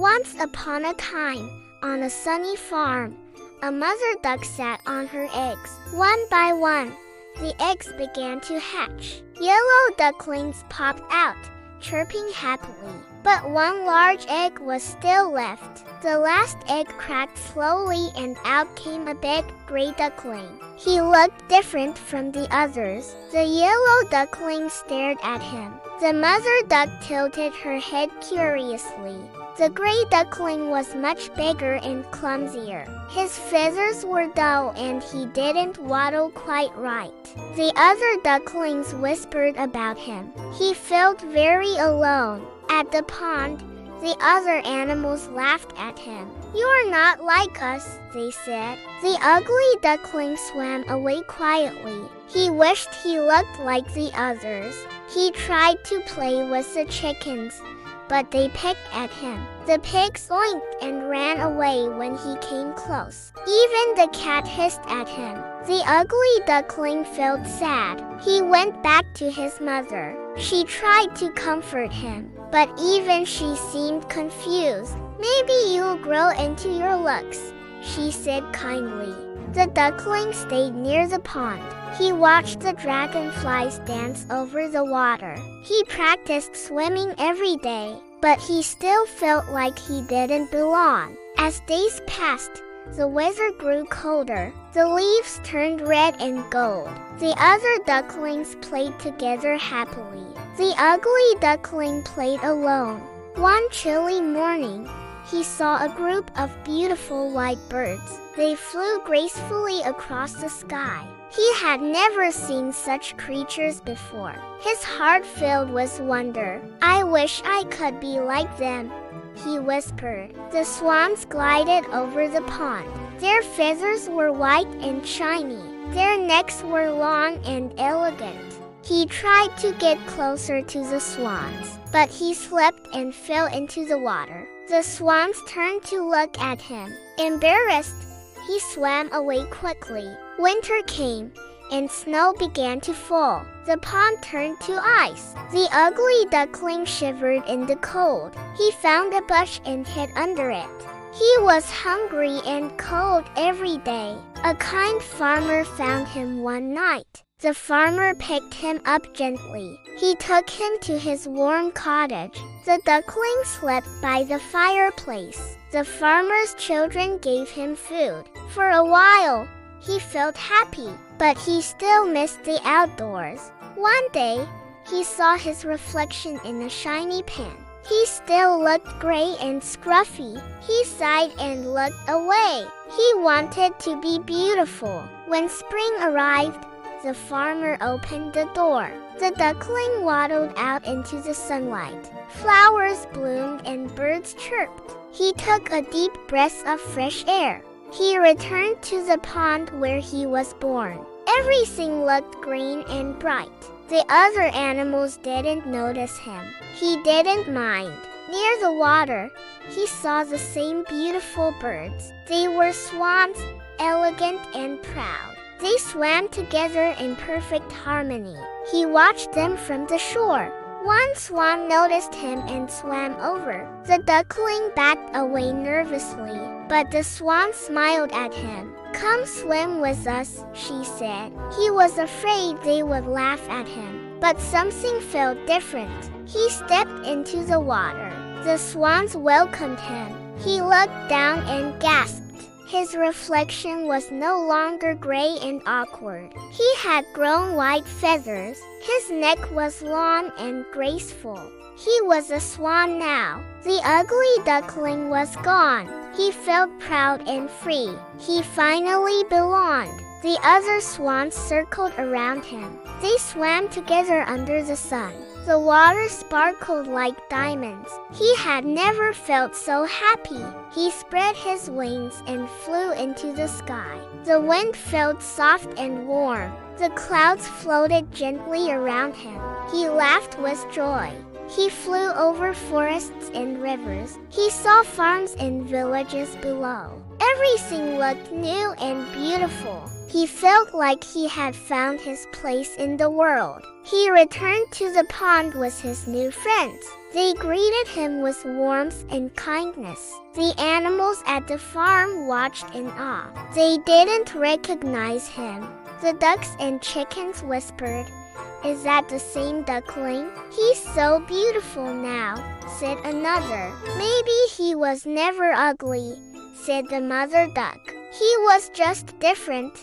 Once upon a time, on a sunny farm, a mother duck sat on her eggs. One by one, the eggs began to hatch. Yellow ducklings popped out, chirping happily. But one large egg was still left. The last egg cracked slowly and out came a big gray duckling. He looked different from the others. The yellow duckling stared at him. The mother duck tilted her head curiously. The gray duckling was much bigger and clumsier. His feathers were dull and he didn't waddle quite right. The other ducklings whispered about him. He felt very alone. At the pond, the other animals laughed at him. "You're not like us," they said. The ugly duckling swam away quietly. He wished he looked like the others. He tried to play with the chickens, but they picked at him. The pigs oinked and ran away when he came close. Even the cat hissed at him. The ugly duckling felt sad. He went back to his mother. She tried to comfort him, but even she seemed confused. "Maybe you'll grow into your looks," she said kindly. The duckling stayed near the pond. He watched the dragonflies dance over the water. He practiced swimming every day, but he still felt like he didn't belong. As days passed, the weather grew colder. The leaves turned red and gold. The other ducklings played together happily. The ugly duckling played alone. One chilly morning, he saw a group of beautiful white birds. They flew gracefully across the sky. He had never seen such creatures before. His heart filled with wonder. "I wish I could be like them," he whispered. The swans glided over the pond. Their feathers were white and shiny. Their necks were long and elegant. He tried to get closer to the swans, but he slipped and fell into the water. The swans turned to look at him. Embarrassed, he swam away quickly. Winter came, and snow began to fall. The pond turned to ice. The ugly duckling shivered in the cold. He found a bush and hid under it. He was hungry and cold every day. A kind farmer found him one night. The farmer picked him up gently. He took him to his warm cottage. The duckling slept by the fireplace. The farmer's children gave him food. For a while, he felt happy, but he still missed the outdoors. One day, he saw his reflection in a shiny pan. He still looked gray and scruffy. He sighed and looked away. He wanted to be beautiful. When spring arrived, the farmer opened the door. The duckling waddled out into the sunlight. Flowers bloomed and birds chirped. He took a deep breath of fresh air. He returned to the pond where he was born. Everything looked green and bright. The other animals didn't notice him. He didn't mind. Near the water, he saw the same beautiful birds. They were swans, elegant and proud. They swam together in perfect harmony. He watched them from the shore. One swan noticed him and swam over. The duckling backed away nervously, but the swan smiled at him. "Come swim with us," she said. He was afraid they would laugh at him, but something felt different. He stepped into the water. The swans welcomed him. He looked down and gasped. His reflection was no longer gray and awkward. He had grown white feathers. His neck was long and graceful. He was a swan now. The ugly duckling was gone. He felt proud and free. He finally belonged. The other swans circled around him. They swam together under the sun. The water sparkled like diamonds. He had never felt so happy. He spread his wings and flew into the sky. The wind felt soft and warm. The clouds floated gently around him. He laughed with joy. He flew over forests and rivers. He saw farms and villages below. Everything looked new and beautiful. He felt like he had found his place in the world. He returned to the pond with his new friends. They greeted him with warmth and kindness. The animals at the farm watched in awe. They didn't recognize him. The ducks and chickens whispered, "Is that the same duckling? He's so beautiful now," said another. "Maybe he was never ugly," said the mother duck. "He was just different."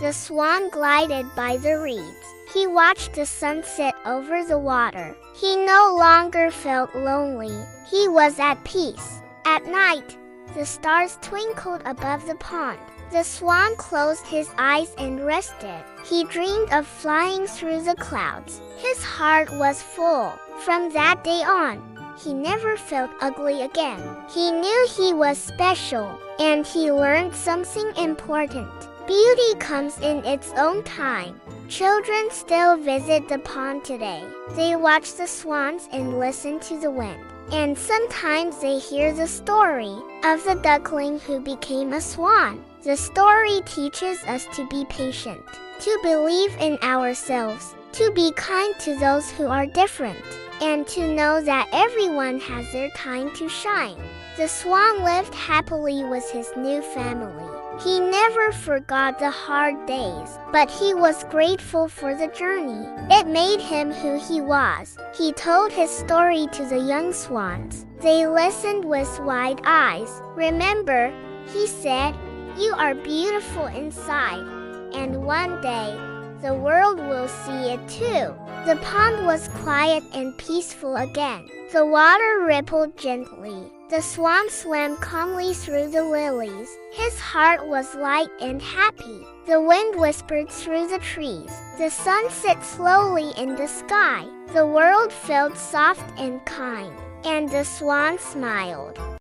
The swan glided by the reeds. He watched the sun set over the water. He no longer felt lonely. He was at peace. At night, the stars twinkled above the pond. The swan closed his eyes and rested. He dreamed of flying through the clouds. His heart was full. From that day on, he never felt ugly again. He knew he was special, and he learned something important. Beauty comes in its own time. Children still visit the pond today. They watch the swans and listen to the wind. And sometimes they hear the story of the duckling who became a swan. The story teaches us to be patient, to believe in ourselves, to be kind to those who are different, and to know that everyone has their time to shine. The swan lived happily with his new family. He never forgot the hard days, but he was grateful for the journey. It made him who he was. He told his story to the young swans. They listened with wide eyes. "Remember," he said, "you are beautiful inside, and one day, the world will see it too." The pond was quiet and peaceful again. The water rippled gently. The swan swam calmly through the lilies. His heart was light and happy. The wind whispered through the trees. The sun set slowly in the sky. The world felt soft and kind, and the swan smiled.